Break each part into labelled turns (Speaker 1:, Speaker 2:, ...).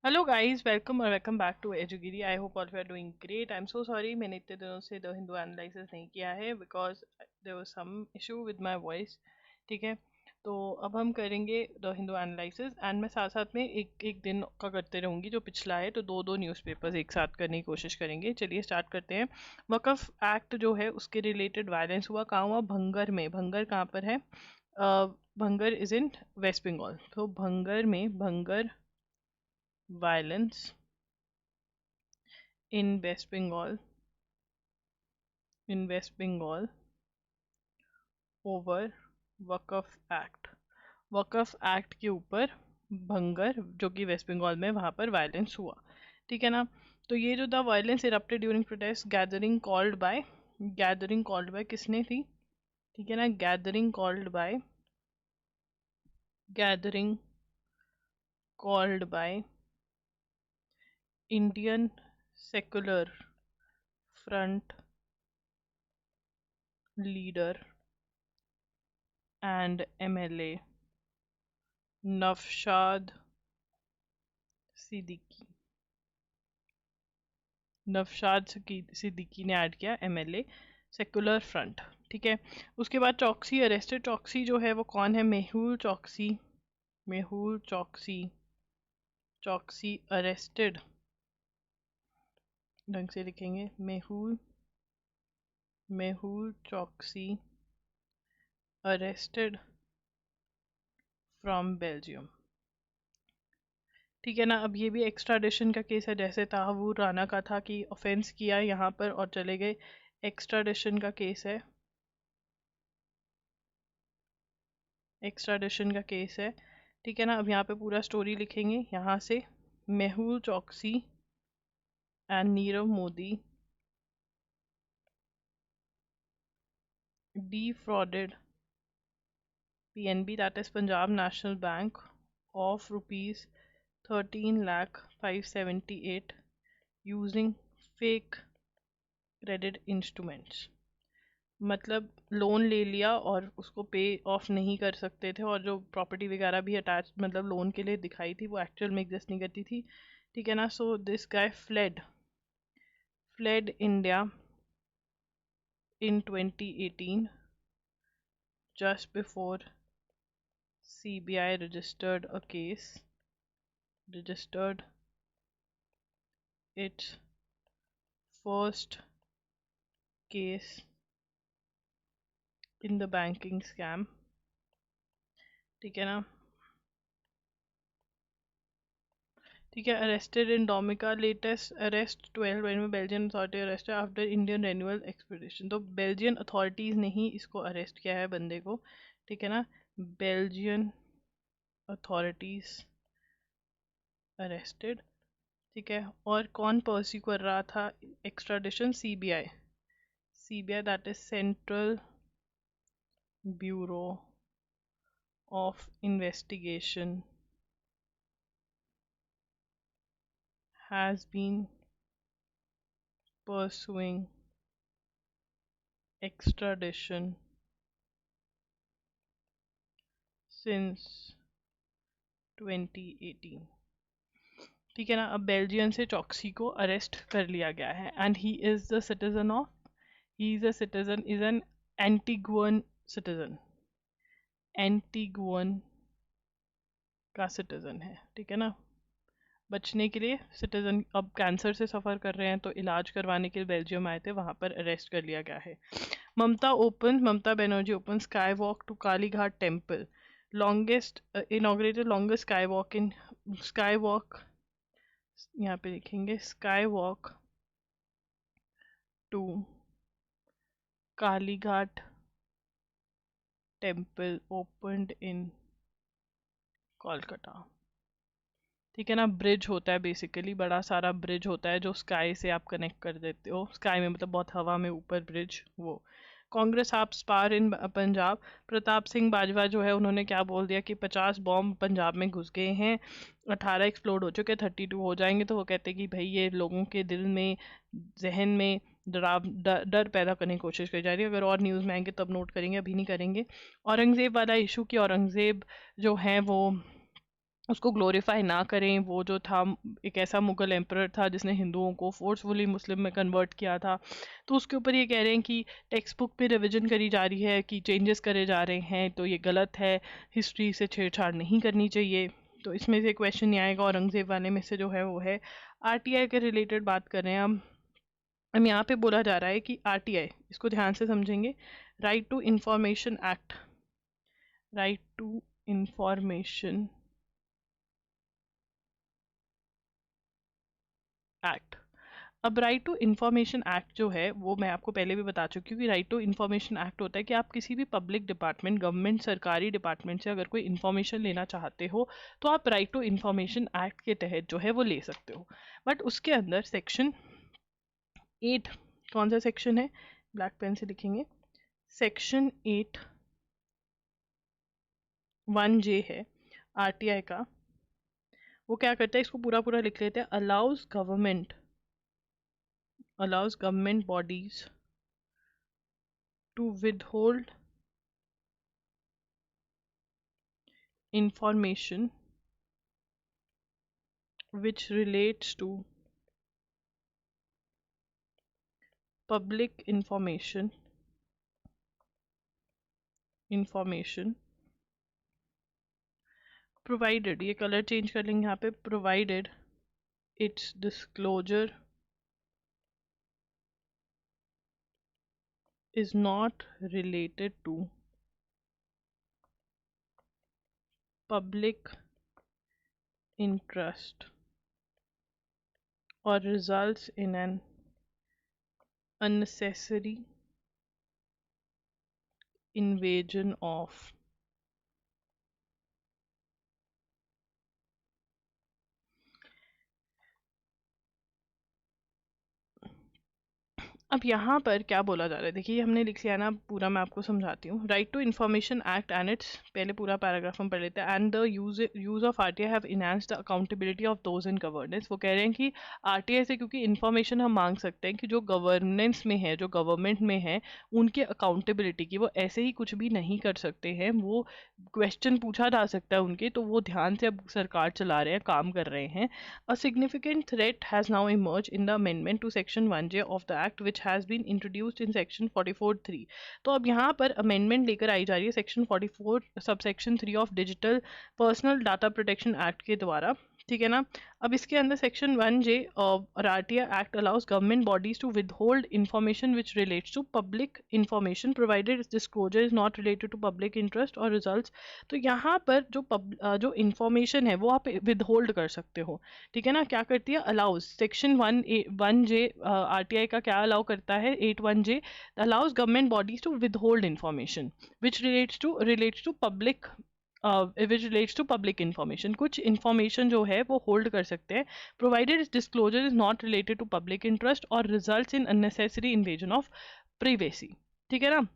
Speaker 1: Hello guys, welcome back to एजुगिरी। I hope all you are doing great. I am so sorry, मैंने इतने दिनों से the Hindu analysis नहीं किया है because there was some issue with my voice. ठीक है, तो अब हम करेंगे द हिंदू एनालिसिस एंड मैं साथ साथ में एक एक दिन का करते रहूँगी। जो पिछला है तो दो दो न्यूज़पेपर्स एक साथ करने की कोशिश करेंगे। चलिए स्टार्ट करते हैं। वक्फ एक्ट जो है उसके रिलेटेड वायलेंस हुआ, कहाँ हुआ? भंगर में। भंगर कहाँ पर है? Bhangar is in West Bengal. तो भंगर में, Bhangar violence in West Bengal, over Waqf act. Waqf act के ऊपर भंगर, जो कि वेस्ट बंगाल में, वहां पर वायलेंस हुआ। ठीक है ना? तो ये जो the violence erupted during protest, gathering called by किसने थी? ठीक है ना? Gathering called by Indian secular front leader and MLA Naushad Siddiqui. Siddiqui ने ऐड किया, एमएलए सेकुलर फ्रंट। ठीक है, उसके बाद चौकसी अरेस्टेड। चौकसी जो है वो कौन है? मेहुल चौकसी। मेहुल चौकसी, चौकसी अरेस्टेड। ढंग से लिखेंगे, मेहुल मेहुल चौकसी अरेस्टेड फ्रॉम बेल्जियम। ठीक है ना? अब ये भी एक्स्ट्राडिशन का केस है, जैसे ताहवूर राना का था कि ऑफेंस किया यहाँ पर और चले गए। एक्स्ट्राडिशन का केस है, एक्स्ट्राडिशन का केस है। ठीक है ना? अब यहाँ पे पूरा स्टोरी लिखेंगे यहाँ से। मेहुल चौकसी and Nirav Modi defrauded PNB, that is Punjab National Bank, of rupees 13 lakh 578 using fake credit instruments। मतलब लोन ले लिया और उसको पे ऑफ नहीं कर सकते थे, और जो प्रॉपर्टी वगैरह भी अटैच मतलब लोन के लिए दिखाई थी वो एक्चुअल में एग्जिस्ट नहीं करती थी। ठीक है ना? So this guy fled India in 2018, just before CBI registered its first case in the banking scam। ठीक है ना? ठीक है, अरेस्टेड इन डोमिका, लेटेस्ट अरेस्ट 12 में Belgian authority arrested after Indian renewal expedition. तो बेल्जियन अथॉरिटीज ने ही इसको अरेस्ट किया है, बंदे को। ठीक है ना? Belgian authorities arrested. ठीक है, और कौन पर्स्यू कर रहा था extradition? CBI. CBI, that is Central Bureau of Investigation, has been pursuing extradition since 2018। ठीक है ना? अब बेल्जियम से चौकसी को अरेस्ट कर लिया गया है and he is a citizen is an Antiguan citizen. Antiguan का सिटीजन है। ठीक है ना? बचने के लिए सिटीजन, अब कैंसर से सफ़र कर रहे हैं तो इलाज करवाने के लिए बेल्जियम आए थे, वहां पर अरेस्ट कर लिया गया है। Mamata Banerjee open sky walk to Kalighat temple. Longest inaugurated longest sky walk, यहाँ पे लिखेंगे sky walk to Kalighat temple opened in Kolkata. ठीक है ना? ब्रिज होता है, बेसिकली बड़ा सारा ब्रिज होता है जो स्काई से आप कनेक्ट कर देते हो, स्काई में मतलब बहुत हवा में ऊपर ब्रिज। वो कांग्रेस आप स्पार इन पंजाब। प्रताप सिंह बाजवा जो है उन्होंने क्या बोल दिया कि 50 बॉम्ब पंजाब में घुस गए हैं, 18 एक्सप्लोड हो चुके, 32 हो जाएंगे। तो वो कहते हैं कि भाई ये लोगों के दिल में, जहन में डर पैदा करने की कोशिश की जा रही है। अगर और न्यूज़ में आएंगे तब नोट करेंगे, अभी नहीं करेंगे। औरंगजेब वाला इशू, की औरंगजेब जो है वो उसको ग्लोरीफाई ना करें। वो जो था एक ऐसा मुगल एम्परर था जिसने हिंदुओं को फोर्सफुली मुस्लिम में कन्वर्ट किया था। तो उसके ऊपर ये कह रहे हैं कि टेक्स्ट बुक पे रिविजन करी जा रही है, कि चेंजेस करे जा रहे हैं, तो ये गलत है, हिस्ट्री से छेड़छाड़ नहीं करनी चाहिए। तो इसमें से क्वेश्चन नहीं आएगा। औरंगजेब वाले में से जो है वो है आरटीआई के रिलेटेड बात कर रहे हैं हम। यहाँ पे बोला जा रहा है कि आरटीआई, इसको ध्यान से समझेंगे, right to information act, right to information act. अब राइट टू इंफॉर्मेशन एक्ट जो है वो मैं आपको पहले भी बता चुकी हूँ कि राइट टू इंफॉर्मेशन एक्ट होता है कि आप किसी भी पब्लिक डिपार्टमेंट, गवर्नमेंट, सरकारी डिपार्टमेंट से अगर कोई इंफॉर्मेशन लेना चाहते हो तो आप राइट टू इंफॉर्मेशन एक्ट के तहत जो है वो ले सकते हो। बट उसके अंदर सेक्शन 8, कौन सा सेक्शन है, ब्लैक पेन से लिखेंगे, सेक्शन 8 1J है आरटीआई का। वो क्या करता है, इसको पूरा पूरा लिख लेते हैं, allows government bodies to withhold information which relates to public information provided, ये कलर चेंज कर लेंगे यहाँ पे, provided its disclosure is not related to public interest or results in an unnecessary invasion of अब यहाँ पर क्या बोला जा रहा है, देखिए हमने लिख लिया ना पूरा, मैं आपको समझाती हूँ। Right to information act and its, पहले पूरा पैराग्राफ हम पढ़ लेते हैं। And the use of RTI have enhanced the accountability of those in governance. वो कह रहे हैं कि आरटीआई से क्योंकि इन्फॉर्मेशन हम मांग सकते हैं कि जो गवर्नेंस में है, जो गवर्नमेंट में है, उनके अकाउंटेबिलिटी की, वो ऐसे ही कुछ भी नहीं कर सकते हैं, वो क्वेश्चन पूछा जा सकता है उनके, तो वो ध्यान से अब सरकार चला रहे हैं, काम कर रहे हैं। A significant threat has now emerged in the amendment to section 1J of the act which has been introduced in section 44(3). तो अब यहाँ पर अमेंडमेंट लेकर आई जा रही है section 44 subsection 3 of digital personal data protection act के द्वारा, ठीक है ना। अब इसके अंदर section 1J RTI act allows government bodies to withhold information which relates to public information provided disclosure is not related to public interest और results. तो यहाँ पर जो इंफॉर्मेशन है वो आप विदहोल्ड कर सकते हो, ठीक है ना। क्या करती है, अलाउज, सेक्शन 1J आरटीआई का क्या अलाउ करता है, 8(1J) allows government bodies to withhold information which relates to public which relates to public information. कुछ इंफॉर्मेशन जो है वो होल्ड कर सकते हैं, provided disclosure is not related to public interest और results in unnecessary invasion of privacy, ठीक है ना।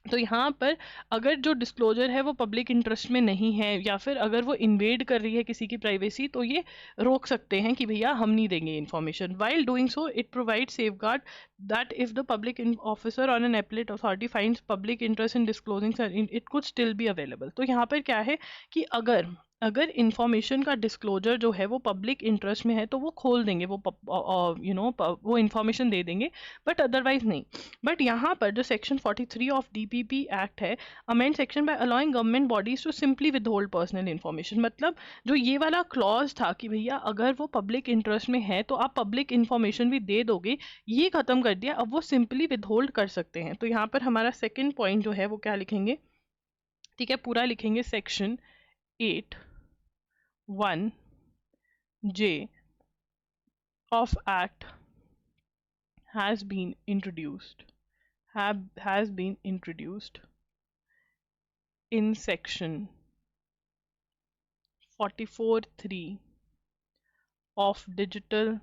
Speaker 1: तो यहाँ पर अगर जो डिस्क्लोजर है वो पब्लिक इंटरेस्ट में नहीं है, या फिर अगर वो इन्वेड कर रही है किसी की प्राइवेसी, तो ये रोक सकते हैं कि भैया हम नहीं देंगे information. While doing so it provide safeguard that if the public officer on an appellate authority finds public interest in disclosing it could still be available. तो यहाँ पर क्या है कि अगर अगर इंफॉर्मेशन का डिस्क्लोजर जो है वो पब्लिक इंटरेस्ट में है तो वो खोल देंगे, वो वो इंफॉर्मेशन दे देंगे, बट अदरवाइज नहीं। बट यहाँ पर जो सेक्शन 43 ऑफ डीपीपी एक्ट है, amend section by allowing government bodies to simply withhold personal information, मतलब जो ये वाला क्लॉज था कि भैया अगर वो पब्लिक इंटरेस्ट में है तो आप पब्लिक इन्फॉर्मेशन भी दे दोगे, ये खत्म कर दिया। अब वो सिंपली विदहोल्ड कर सकते हैं। तो यहाँ पर हमारा सेकेंड पॉइंट जो है वो क्या लिखेंगे, ठीक है, पूरा लिखेंगे, section 8(1)J of act has been introduced in section 44(3) of digital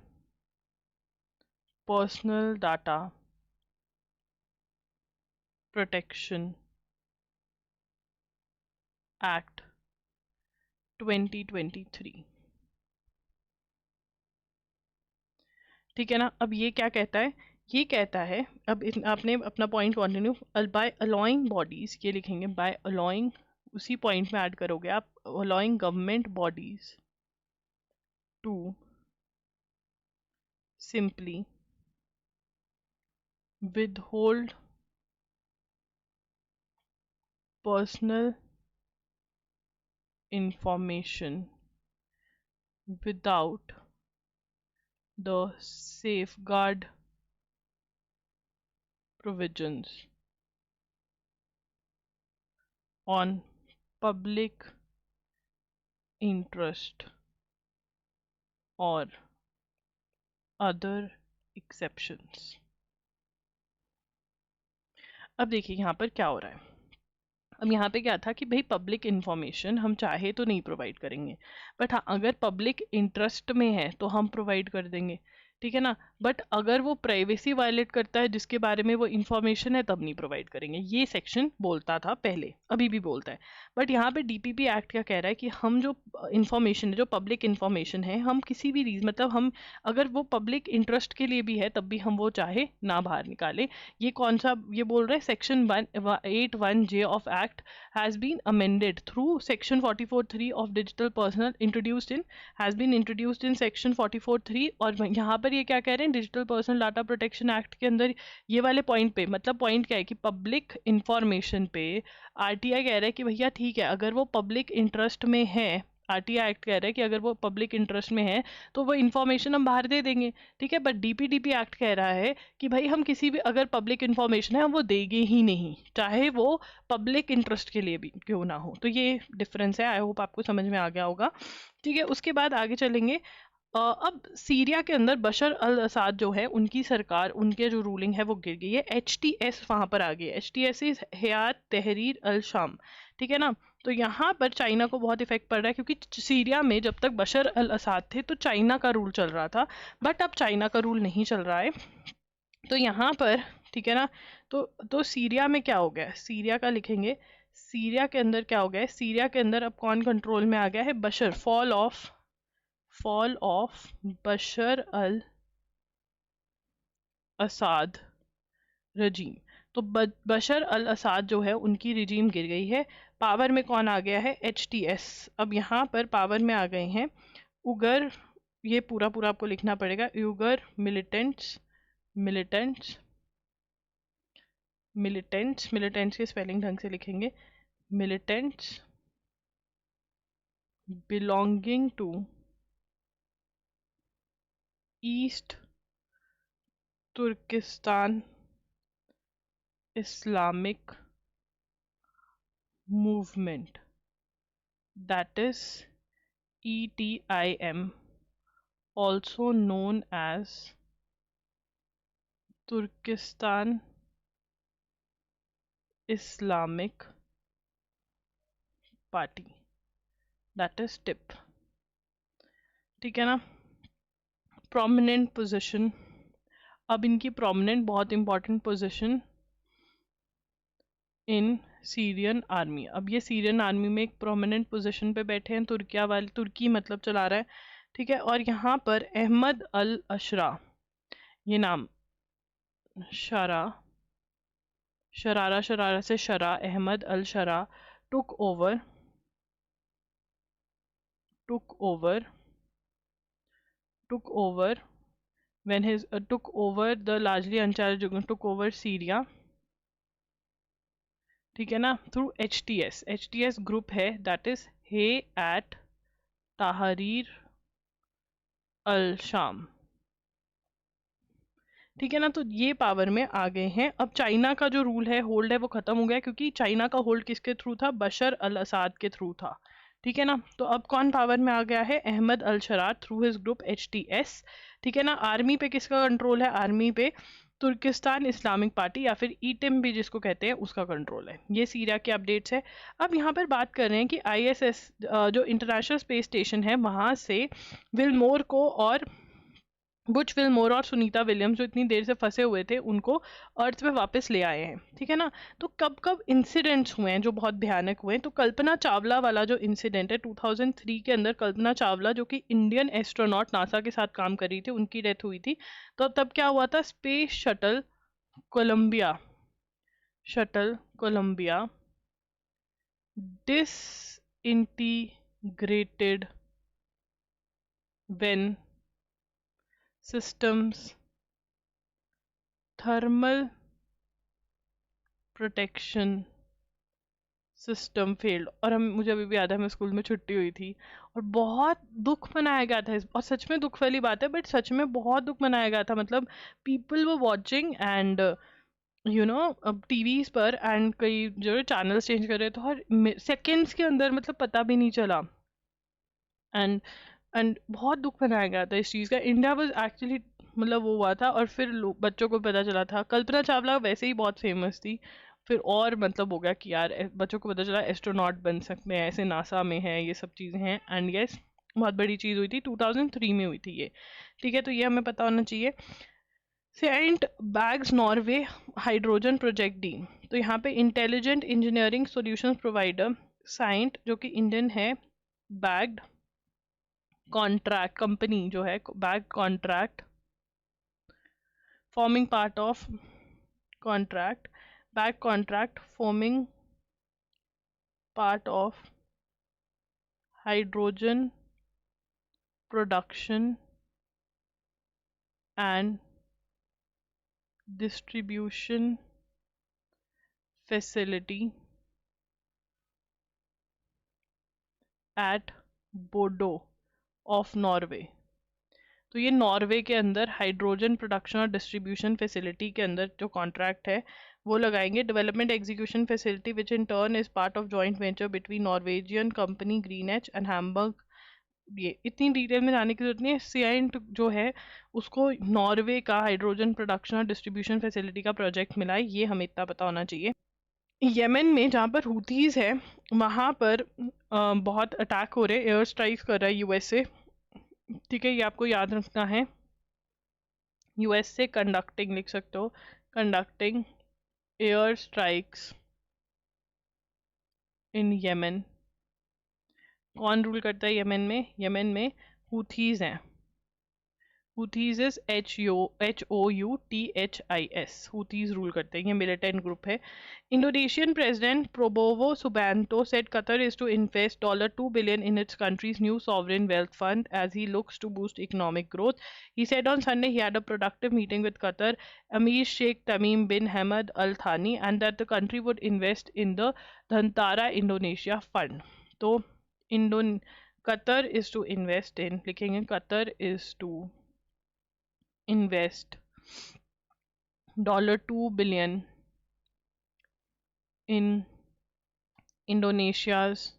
Speaker 1: personal data protection act 2023, ठीक है ना। अब ये क्या कहता है, ये कहता है, अब आपने अपना point continue, by allowing bodies, ये लिखेंगे, बाय अलाउइंग उसी पॉइंट में ऐड करोगे आप, allowing government bodies to simply withhold personal information without the safeguard provisions on public interest or other exceptions। अब देखिए यहाँ पर क्या हो रहा है। अब यहाँ पे क्या था कि भाई पब्लिक इन्फॉर्मेशन हम चाहे तो नहीं प्रोवाइड करेंगे, बट हाँ अगर पब्लिक इंटरेस्ट में है तो हम प्रोवाइड कर देंगे, ठीक है ना। बट अगर वो प्राइवेसी वायलेट करता है जिसके बारे में वो इन्फॉर्मेशन है तब नहीं प्रोवाइड करेंगे। ये सेक्शन बोलता था पहले, अभी भी बोलता है। बट यहाँ पे डीपीपी एक्ट क्या कह रहा है कि हम जो इन्फॉर्मेशन है, जो पब्लिक इन्फॉर्मेशन है, हम किसी भी रीजन मतलब हम अगर वो पब्लिक इंटरेस्ट के लिए भी है तब भी हम वो चाहे ना बाहर निकाले। ये कौन सा ये बोल रहे हैं, section 181J of act has been amended through section 44(3) of digital personal has been introduced in section 44(3)। और यहाँ पर ये क्या कह रहे हैं, digital personal data protection act के अंदर ये वाले पॉइंट पे, मतलब पॉइंट क्या है कि पब्लिक इंफॉर्मेशन पे आरटीआई कह रहा है कि भैया ठीक है, अगर वो पब्लिक इंटरेस्ट में है, आरटीआई एक्ट कह रहा है कि अगर वो पब्लिक इंटरेस्ट में है तो वो इन्फॉर्मेशन हम बाहर दे देंगे, ठीक है। बट डीपीडीपी एक्ट कह रहा है कि भाई हम किसी भी अगर पब्लिक इन्फॉर्मेशन है हम वो देंगे ही नहीं, चाहे वो पब्लिक इंटरेस्ट के लिए भी क्यों ना हो। तो ये डिफरेंस है, आई होप आपको समझ में आ गया होगा, ठीक है। उसके बाद आगे चलेंगे। अब सीरिया के अंदर बशर अल असाद जो है उनकी सरकार, उनके जो रूलिंग है वो गिर गई है। HTS वहां पर आ गई है, HTS इज हयात तहरीर अल शाम, ठीक है ना। तो यहाँ पर चाइना को बहुत इफेक्ट पड़ रहा है क्योंकि सीरिया में जब तक बशर अल असाद थे तो चाइना का रूल चल रहा था, बट अब चाइना का रूल नहीं चल रहा है। तो यहाँ पर ठीक है ना, तो सीरिया में क्या हो गया है, सीरिया का लिखेंगे। सीरिया के अंदर क्या हो गया है, सीरिया के अंदर अब कौन कंट्रोल में आ गया है, बशर, फॉल ऑफ बशर अल असाद रजीम। तो बशर अल असाद जो है उनकी रिजीम गिर गई है। पावर में कौन आ गया है, HTS। अब यहाँ पर पावर में आ गए हैं उगर, ये पूरा पूरा आपको लिखना पड़ेगा, उगर मिलिटेंट्स, मिलिटेंट्स के स्पेलिंग ढंग से लिखेंगे, militants belonging to east Turkistan Islamic movement, that is ETIM, also known as Turkestan Islamic Party, that is TIP, ठीक है ना। प्रोमिनेंट पोजीशन, अब इनकी प्रोमिनेंट बहुत important position in Syrian army. अब ये सीरियन आर्मी में एक प्रोमिनेंट पोजीशन पे बैठे हैं, तुर्किया वाले, तुर्की मतलब चला रहा है, ठीक है। और यहाँ पर अहमद अल अशरा, ये नाम शरारा से Sharaa, Ahmed al Sharaa took over when his took over the largely unchallenged, took over Syria, ठीक है ना, थ्रू HTS ग्रुप है, दैट इज हे एट तहरीर अल शाम, ठीक है ना। तो ये पावर में आ गए हैं। अब चाइना का जो रूल है, होल्ड है, वो खत्म हो गया क्योंकि चाइना का होल्ड किसके थ्रू था, बशर अल असाद के थ्रू था, ठीक है ना। तो अब कौन पावर में आ गया है, अहमद अल शरार थ्रू हिज ग्रुप HTS, ठीक है ना। आर्मी पे किसका कंट्रोल है, आर्मी पे तुर्किस्तान इस्लामिक पार्टी या फिर ईटिम भी जिसको कहते हैं उसका कंट्रोल है। ये सीरिया के अपडेट्स है। अब यहाँ पर बात कर रहे हैं कि ISS जो इंटरनेशनल स्पेस स्टेशन है वहाँ से विलमोर को और बुच विलमोर और सुनीता विलियम्स जो इतनी देर से फंसे हुए थे उनको अर्थ पे वापस ले आए हैं, ठीक है ना। तो कब कब इंसिडेंट्स हुए हैं जो बहुत भयानक हुए हैं, तो कल्पना चावला वाला जो इंसिडेंट है 2003 के अंदर, कल्पना चावला जो कि इंडियन एस्ट्रोनॉट नासा के साथ काम कर रही थी, उनकी डेथ हुई थी। तो तब क्या हुआ था, space shuttle Columbia disintegrated when systems thermal protection system failed. और हम मुझे अभी भी याद है, हमें स्कूल में छुट्टी हुई थी और बहुत दुख मनाया गया था और सच में दुख वाली बात है, बट सच में बहुत दुख मनाया गया था। मतलब पीपल वो वॉचिंग एंड अब टीवीज पर एंड कई जो चैनल्स चेंज कर रहे थे और सेकेंड्स के अंदर मतलब पता भी नहीं चला। एंड बहुत दुख मनाया गया था इस चीज़ का। इंडिया वाज एक्चुअली मतलब वो हुआ था और फिर बच्चों को पता चला था। कल्पना चावला वैसे ही बहुत फेमस थी, फिर और मतलब हो गया कि यार बच्चों को पता चला एस्ट्रोनॉट बन सकते हैं, ऐसे नासा में है, ये सब चीज़ें हैं। एंड यस, बहुत बड़ी चीज़ हुई थी, 2003 में हुई थी ये। ठीक है, तो ये हमें पता होना चाहिए। Cyient bags Norway hydrogen project D. तो यहाँ पे intelligent engineering solutions provider Cyient, जो कि इंडियन है, बैग्ड कॉन्ट्रैक्ट कंपनी जो है, bag contract forming part of contract back contract forming part of hydrogen production and distribution facility at Bodo of Norway। तो ये नॉर्वे के अंदर हाइड्रोजन प्रोडक्शन और डिस्ट्रीब्यूशन फैसिलिटी के अंदर जो कॉन्ट्रैक्ट है वो लगाएंगे। Development execution facility which in turn is part of joint venture between Norwegian company GreenH and Hamburg. ये इतनी डिटेल में जाने की जरूरत नहीं है। सियाइंट जो है उसको नॉर्वे का हाइड्रोजन प्रोडक्शन और डिस्ट्रीब्यूशन फैसिलिटी का प्रोजेक्ट मिला है, ये हमें इतना पता होना चाहिए। यमन में जहाँ पर हुतीज है वहाँ पर बहुत अटैक हो रहे, एयर स्ट्राइक्स कर रहा है यूएसए। ठीक है, ये आपको याद रखना है। यूएस से कंडक्टिंग लिख सकते हो, conducting air strikes in Yemen. कौन रूल करता है यमन में? यमन में हुथीज हैं। Houthis is HOUTHIS, Houthis rule करते हैं। ये मिलिटेंट ग्रुप है। Indonesian president Prabowo Subianto said Qatar is to invest $2 billion in its country's new sovereign wealth fund as he looks to boost economic growth. He said on Sunday he had a productive meeting with Qatar Emir Sheikh Tamim bin Hamad Al Thani and that the country would invest in the Dhantara Indonesia Fund. तो Qatar is to invest in, लिखेंगे Qatar is to invest $2 billion in Indonesia's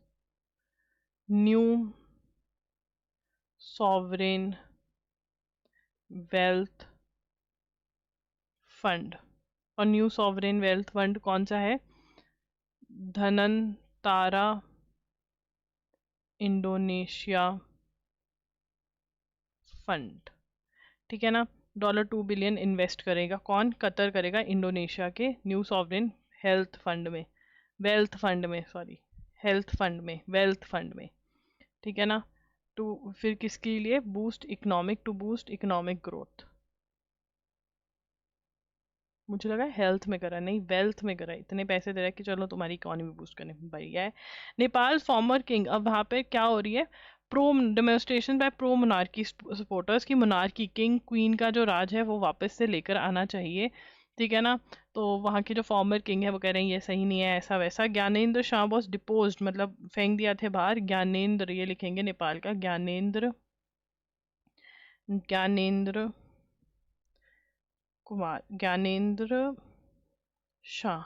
Speaker 1: new sovereign wealth fund। और new sovereign wealth fund कौन सा है? धनंतारा Indonesia fund. ठीक है ना, $2 billion invest करेगा कौन? कतर करेगा इंडोनेशिया के न्यू सॉवरेन हेल्थ फंड में, वेल्थ फंड में, सॉरी हेल्थ फंड में, वेल्थ फंड में। ठीक है ना, टू फिर किसके लिए? Boost economic, to boost economic growth. मुझे लगा हेल्थ में करा, नहीं वेल्थ में करा। इतने पैसे दे रहा है कि चलो तुम्हारी इकोनॉमी बूस्ट करने बढ़िया है। नेपाल फॉर्मर किंग, अब वहाँ पे क्या हो रही है? Pro demonstration by pro monarchy supporters की मोनार्की, किंग क्वीन का जो राज है वो वापस से लेकर आना चाहिए। ठीक है ना, तो वहाँ के जो फॉर्मर किंग है वो कह रहे हैं ये सही नहीं है, ऐसा वैसा। ज्ञानेंद्र शाह वॉज डिपोज, मतलब फेंक दिया थे बाहर। ज्ञानेंद्र, ये लिखेंगे नेपाल का Gyanendra, Gyanendra Kumar, Gyanendra Shah,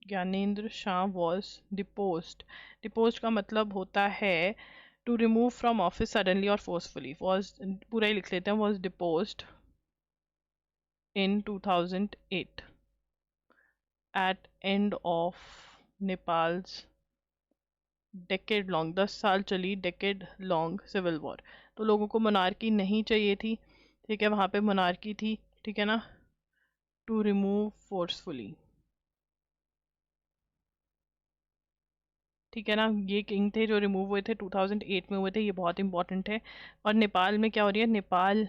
Speaker 1: Gyanendra Shah was deposed. Deposed का मतलब होता है to remove from office suddenly और फोर्सफुली। वॉज पूरा ही लिख लेते हैं, was deposed in 2008 at end of Nepal's decade long, 10 साल चली decade long civil war। तो लोगों को मोनार्की नहीं चाहिए थी। ठीक है, वहाँ पे मोनार्की थी। ठीक है ना, टू रिमूव फोर्सफुली। ठीक है ना, ये किंग थे जो रिमूव हुए थे 2008 में हुए थे, ये बहुत इंपॉर्टेंट है। और नेपाल में क्या हो रही है? नेपाल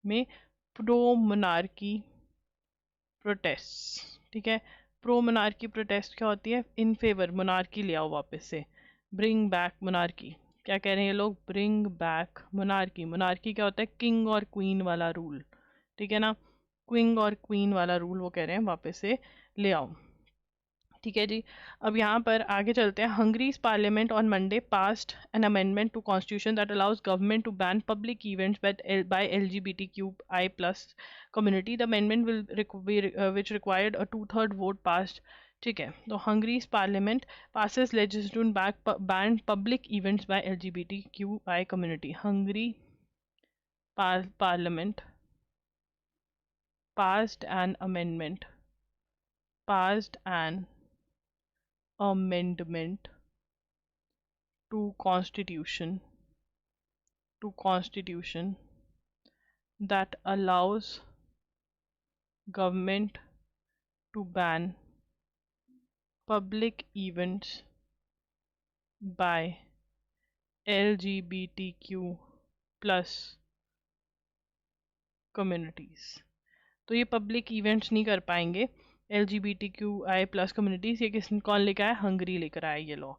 Speaker 1: में प्रो मोनार्की प्रोटेस्ट। ठीक है, प्रो मोनार्की प्रोटेस्ट क्या होती है? इन फेवर, मोनार्की ले आओ वापस से, ब्रिंग बैक मोनार्की। क्या कह रहे हैं ये लोग? Bring back monarchy. मोनार्की क्या होता है? किंग और क्वीन वाला रूल, ठीक है ना? क्विंग और क्वीन वाला रूल वो कह रहे हैं वापस से ले आओ, ठीक है जी। अब यहाँ पर आगे चलते हैं। Hungary's parliament on Monday passed an amendment to constitution that allows government to ban public events by LGBTQI plus community. The amendment will which required a two-third vote passed, ठीक है। तो Hungary's parliament passes legislation ban public events by LGBTQI community. Hungary parliament passed an amendment passed an amendment to constitution that allows government to ban public events by LGBTQ plus communities. तो ये public events नहीं कर पाएंगे LGBTQI plus communities. ये कौन लेकर आया? Hungary लेकर आया ये लॉ,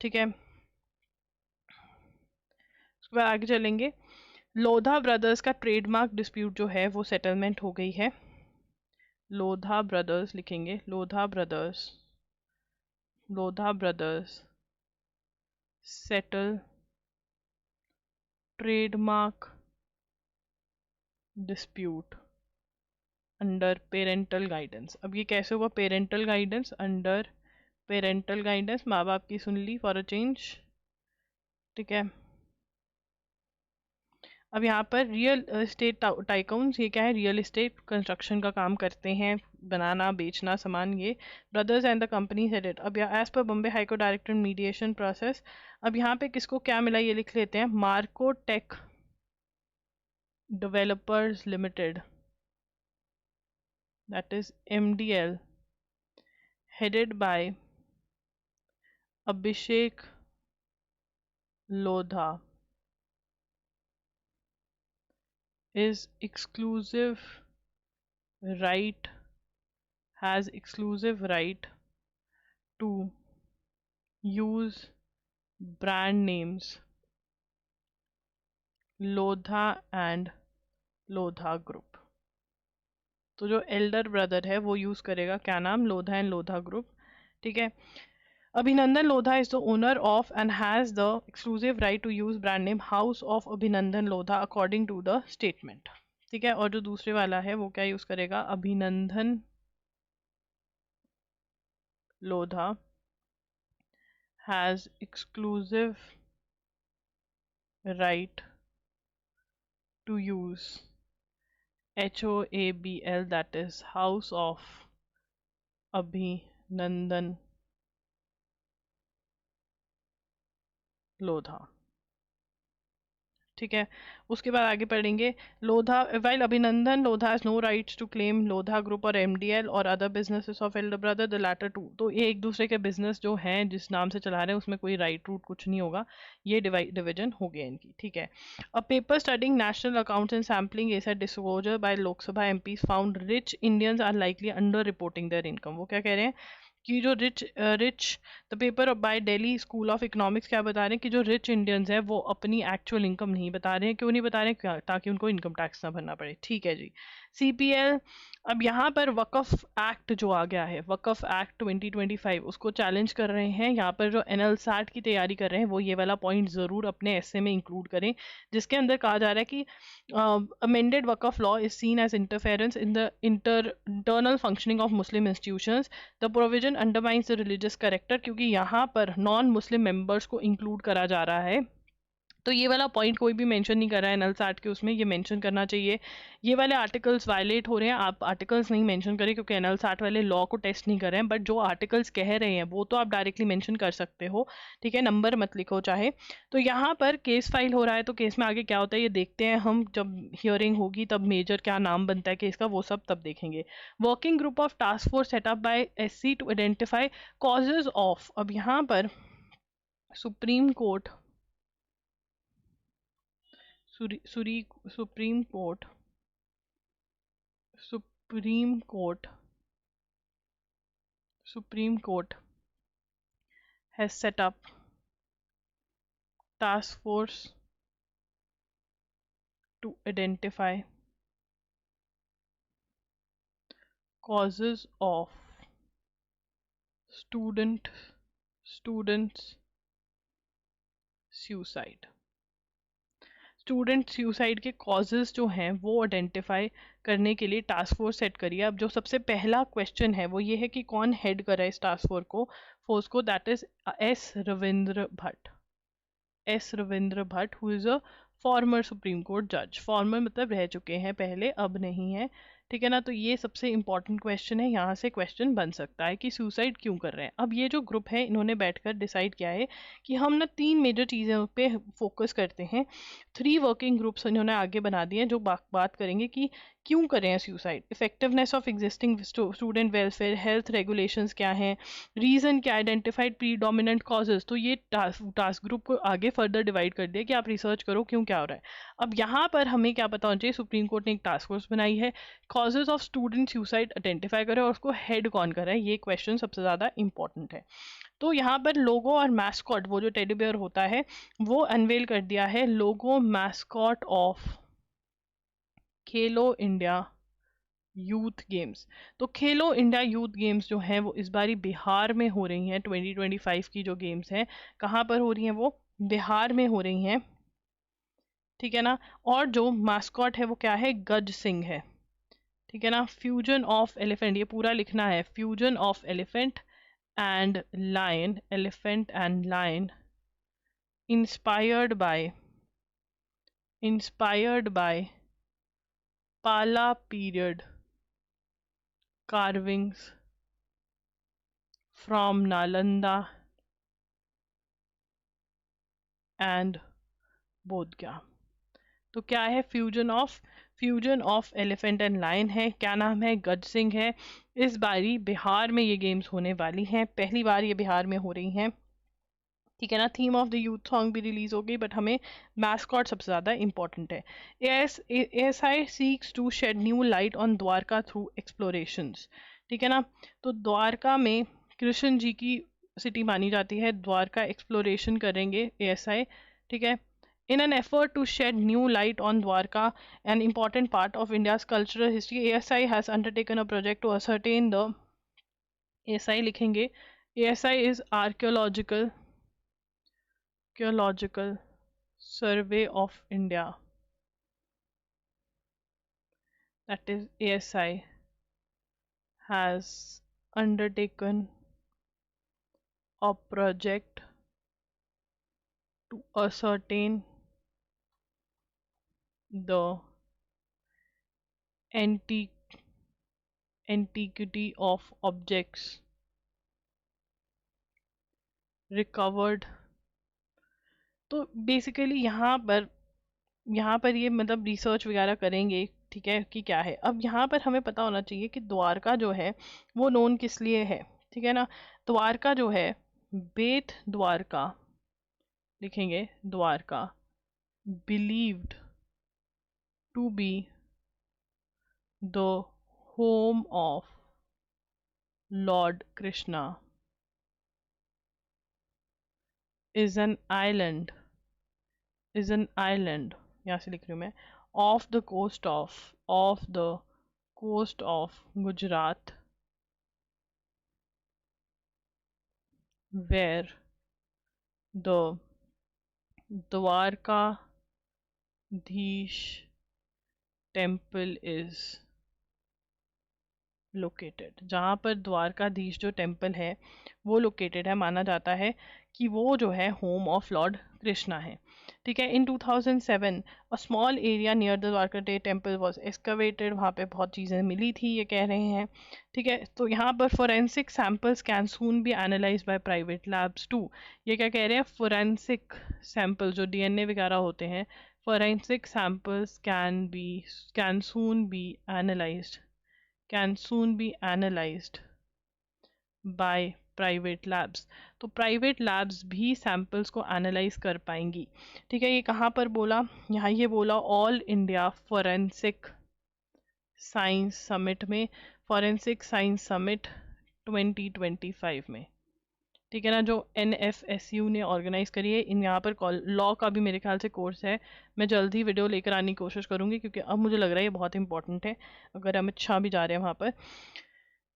Speaker 1: ठीक है। उसके बाद आगे चलेंगे। लोधा ब्रदर्स का ट्रेडमार्क डिस्प्यूट जो है वो सेटलमेंट हो गई है। लोधा ब्रदर्स लिखेंगे, Lodha brothers settle trademark dispute under parental guidance. अब ये कैसे हुआ? Parental guidance, under parental guidance, माँ बाप की सुन ली फॉर अ चेंज, ठीक है। अब यहाँ पर रियल एस्टेट टाइकून्स, ये क्या है? रियल एस्टेट कंस्ट्रक्शन का काम करते हैं, बनाना बेचना सामान, ये brothers and the company head it. अब as per Bombay high court director mediation process. अब यहाँ पे किसको क्या मिला ये लिख लेते हैं। मार्को टेक developers limited, that is MDL, headed by Abhishek Lodha, is exclusive right has exclusive right to use brand names Lodha and Lodha Group। तो जो एल्डर ब्रदर है वो यूज करेगा क्या नाम? लोधा एंड लोधा ग्रुप, ठीक है। Abhinandan Lodha is the owner of and has the exclusive right to use brand name House of Abhinandan Lodha according to the statement, ठीक है। और जो दूसरे वाला है वो क्या यूज करेगा? अभिनंदन Lodha has exclusive right to use HOABL, that is House of Abhinandan Lodha, ठीक है। उसके बाद आगे पढ़ेंगे। Lodha while Abhinandan Lodha has no rights to claim Lodha group और MDL और other businesses of elder brother the latter too. तो ये एक दूसरे के बिजनेस जो हैं जिस नाम से चला रहे हैं उसमें कोई राइट रूट कुछ नहीं होगा, ये डिवीजन हो गया इनकी, ठीक है। A paper studying national accounts and sampling a disclosure by Lok Sabha MPs found rich Indians are likely under reporting their income. वो क्या कह रहे हैं कि जो rich the paper by Delhi school of economics क्या बता रहे हैं कि जो रिच इंडियंस हैं वो अपनी एक्चुअल इनकम नहीं बता रहे हैं। क्यों नहीं बता रहे हैं? ताकि उनको इनकम टैक्स ना भरना पड़े, ठीक है जी। CPL। अब यहाँ पर वकफ एक्ट जो आ गया है, वकफ एक्ट 2025, उसको चैलेंज कर रहे हैं। यहाँ पर जो NLSAT की तैयारी कर रहे हैं वो ये वाला पॉइंट ज़रूर अपने essay में इंक्लूड करें, जिसके अंदर कहा जा रहा है कि amended Waqf law is seen as interference in the internal functioning of Muslim institutions. The provision undermines the religious character, क्योंकि यहाँ पर नॉन मुस्लिम मेंबर्स को इंक्लूड करा जा रहा है। तो ये वाला पॉइंट कोई भी मेंशन नहीं कर रहा है NLSAT के उसमें, ये मेंशन करना चाहिए। ये वाले आर्टिकल्स वायलेट हो रहे हैं, आप आर्टिकल्स नहीं मेंशन करें क्योंकि NLSAT वाले लॉ को टेस्ट नहीं कर रहे हैं, बट जो आर्टिकल्स कह रहे हैं वो तो आप डायरेक्टली मेंशन कर सकते हो, ठीक है। नंबर मत लिखो चाहे। तो यहाँ पर केस फाइल हो रहा है, तो केस में आगे क्या होता है ये देखते हैं हम, जब हियरिंग होगी तब मेजर क्या नाम बनता है केस का वो सब तब देखेंगे। Working group of task force setup by SC to identify causes of. अब यहाँ पर supreme court supreme court Supreme Court has set up task force to identify causes of students suicide. Student suicide के causes जो हैं वो identify करने के लिए टास्क फोर्स सेट करिए। अब जो सबसे पहला क्वेश्चन है वो ये है कि कौन हेड कर रहा है इस टास्क फोर्स को, that is S Ravindra Bhatt. S Ravindra Bhatt who is a former supreme court जज। फॉर्मर मतलब रह चुके हैं पहले, अब नहीं है, ठीक है ना। तो ये सबसे इंपॉर्टेंट क्वेश्चन है, यहाँ से क्वेश्चन बन सकता है कि सुसाइड क्यों कर रहे हैं। अब ये जो ग्रुप है इन्होंने बैठकर डिसाइड किया है कि हम ना 3 मेजर चीज़ों पे फोकस करते हैं। 3 वर्किंग ग्रुप्स इन्होंने आगे बना दिए हैं जो बात करेंगे कि क्यों कर रहे हैं suicide, effectiveness of existing student welfare, health regulations क्या हैं, रीजन क्या, आइडेंटिफाइड प्रीडोमिनेंट कॉजेज। तो ये टास्क ग्रुप को आगे फर्दर डिवाइड कर दिया कि आप रिसर्च करो क्यों क्या हो रहा है। अब यहाँ पर हमें क्या पता होना चाहिए, सुप्रीम कोर्ट ने एक टास्क फोर्स बनाई है, causes of student suicide identify करे और उसको हेड कौन कर रहा है, ये क्वेश्चन सबसे ज़्यादा इंपॉर्टेंट है। तो यहाँ पर लोगो और मैस्कॉट, वो जो टेडी बेयर होता है वो अनवेल कर दिया है, लोगो mascot of Khelo India youth games. तो खेलो इंडिया यूथ गेम्स जो हैं वो इस बारी बिहार में हो रही हैं। 2025 की जो गेम्स हैं कहाँ पर हो रही हैं, वो बिहार में हो रही हैं, ठीक है ना। और जो मास्कॉट है वो क्या है, गज सिंह है, ठीक है ना। फ्यूजन ऑफ एलिफेंट, ये पूरा लिखना है, fusion of elephant and lion, elephant and lion, inspired by Pala period carvings from Nalanda and Bodhgaya. तो क्या है, fusion of elephant and lion है, क्या नाम है, गज सिंह है। इस बारी बिहार में ये गेम्स होने वाली हैं, पहली बार ये बिहार में हो रही हैं, ठीक है ना। Theme of the youth song भी रिलीज हो गई, बट हमें मैस्कॉट सबसे ज़्यादा इंपॉर्टेंट है। ASI seeks to shed new light on Dwarka through explorations, ठीक है ना। तो द्वारका में कृष्ण जी की सिटी मानी जाती है, द्वारका एक्सप्लोरेशन करेंगे ASI, ठीक है। In an effort to shed new light on Dwarka, an important part of India's cultural history, ASI has undertaken a project to ascertain the ASI लिखेंगे, ASI is archaeological survey of India, that is ASI has undertaken a project to ascertain the antiquity of objects recovered। तो basically यहाँ पर ये मतलब research वगैरह करेंगे, ठीक है, कि क्या है। अब यहाँ पर हमें पता होना चाहिए कि द्वारका जो है वो नोन किस लिए है, ठीक है ना। द्वारका जो है, बेत द्वारका लिखेंगे, Dwarka believed to be the home of lord Krishna is an island यहाँ से लिख रही हूँ मैं, of the coast of Gujarat, where the Dwarkadhish temple is located. जहाँ पर द्वारकाधीश जो टेम्पल है वो लोकेटेड है, माना जाता है कि वो जो है होम ऑफ लॉर्ड कृष्णा है, ठीक है। इन 2007 a small area near the Dwarkadhish temple was excavated, वहाँ पे बहुत चीज़ें मिली थी ये कह रहे हैं, ठीक है। तो यहाँ पर forensic samples can soon be analyse by private labs too. ये क्या कह रहे हैं, फोरेंसिक सैंपल जो DNA वगैरह होते हैं, forensic samples can soon be analyzed by private labs। तो प्राइवेट लैब्स भी सैंपल्स को एनालाइज कर पाएंगी, ठीक है। ये कहाँ पर बोला, यहाँ ये बोला all India forensic science summit में, फोरेंसिक साइंस समिट 2025 में, ठीक है ना, जो NFSU ने ऑर्गेनाइज करी है। इन यहाँ पर लॉ का भी मेरे ख्याल से कोर्स है। मैं जल्द ही वीडियो लेकर आने की कोशिश करूँगी, क्योंकि अब मुझे लग रहा है ये बहुत इंपॉर्टेंट है, अगर अमित शाह भी जा रहे हैं वहाँ पर।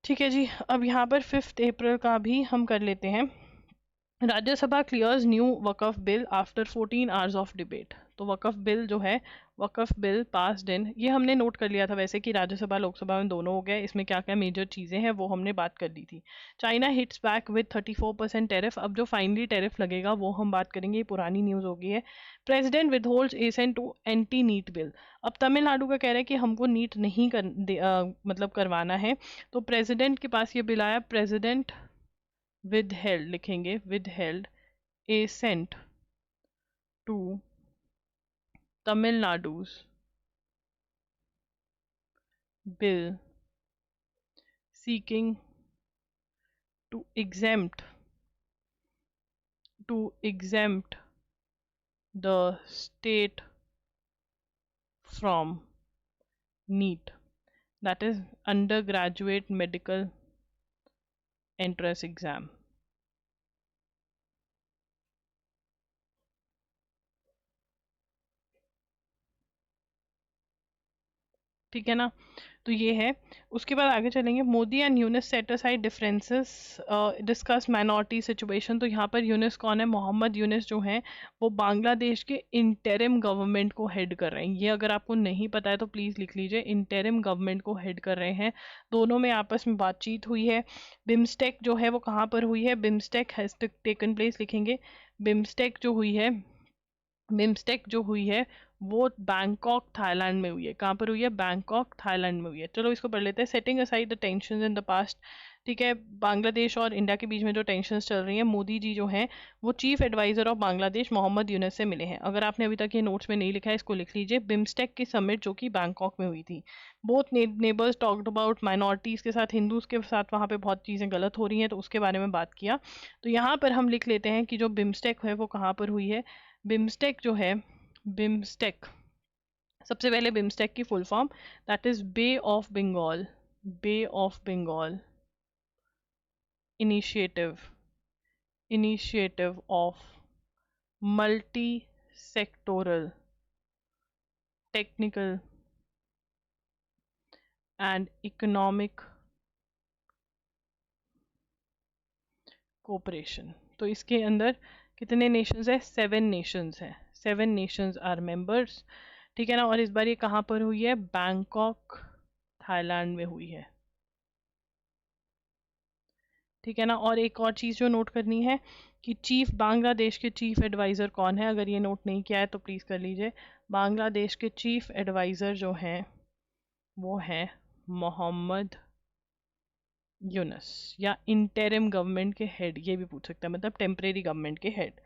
Speaker 1: ठीक है जी, अब यहाँ पर 5 अप्रैल का भी हम कर लेते हैं। Rajya Sabha clears new Waqf bill after 14 hours of debate. तो वकफ बिल जो है, वकफ बिल पास्ड इन, ये हमने नोट कर लिया था वैसे कि राज्यसभा लोकसभा में दोनों हो गए। इसमें क्या क्या मेजर चीज़ें हैं वो हमने बात कर ली थी। China hits back with 34% tariff. अब जो फाइनली टेरिफ लगेगा वो हम बात करेंगे, ये पुरानी न्यूज़ हो गई है। President withholds assent to anti NEET bill. अब तमिलनाडु का कह रहा है कि हमको नीट नहीं मतलब करवाना है, तो प्रेसिडेंट के पास ये बिल आया। प्रेसिडेंट withheld लिखेंगे, withheld assent to Tamil Nadu's bill seeking to exempt the state from NEET, that is undergraduate medical entrance exam। ठीक है ना, तो ये है। उसके बाद आगे चलेंगे। Modi and Yunus set aside differences, discuss minority situation. तो यहाँ पर यूनिस कौन है? मोहम्मद यूनिस जो हैं वो बांग्लादेश के इंटरिम गवर्नमेंट को हेड कर रहे हैं। ये अगर आपको नहीं पता है तो प्लीज़ लिख लीजिए, इंटरिम गवर्नमेंट को हेड कर रहे हैं। दोनों में आपस में बातचीत हुई है। बिम्स्टेक जो है वो कहाँ पर हुई है? बिम्स्टेक हैज़ टेकन प्लेस, लिखेंगे बिम्स्टेक जो हुई है, बिम्स्टेक जो हुई है वो बैंकॉक थाईलैंड में हुई है। कहाँ पर हुई है? बैंकॉक थाईलैंड में हुई है। चलो इसको पढ़ लेते हैं। Setting aside the tensions in the past. ठीक है, बांग्लादेश और इंडिया के बीच में जो टेंशंस चल रही हैं, मोदी जी जो हैं वो chief adviser of Bangladesh Mohammad Yunus से मिले हैं। अगर आपने अभी तक ये नोट्स में नहीं लिखा है इसको लिख लीजिए। बिम्स्टेक की समिट जो कि बैंकॉक में हुई थी। Both neighbours talked about minorities के साथ, हिंदूज के साथ वहाँ पे बहुत चीज़ें गलत हो रही हैं, तो उसके बारे में बात किया। तो यहाँ पर हम लिख लेते हैं कि जो बिम्स्टेक है वो कहाँ पर हुई है। बिम्स्टेक जो है, बिम्स्टेक, सबसे पहले बिम्स्टेक की full form, that is bay of Bengal, bay of Bengal initiative, initiative of multi sectoral technical and economic cooperation. तो इसके अंदर कितने नेशंस हैं? 7 नेशंस हैं। 7 नेशंस आर मेंबर्स। ठीक है ना, और इस बार ये कहाँ पर हुई है? बैंकॉक थाईलैंड में हुई है। ठीक है ना, और एक और चीज़ जो नोट करनी है कि बांग्लादेश के चीफ एडवाइज़र कौन है? अगर ये नोट नहीं किया है तो प्लीज़ कर लीजिए। बांग्लादेश के चीफ एडवाइज़र जो हैं वो हैं मोहम्मद यूनस, या इंटरिम गवर्नमेंट के हेड, ये भी पूछ सकता है, मतलब टेम्परेरी गवर्नमेंट के हेड।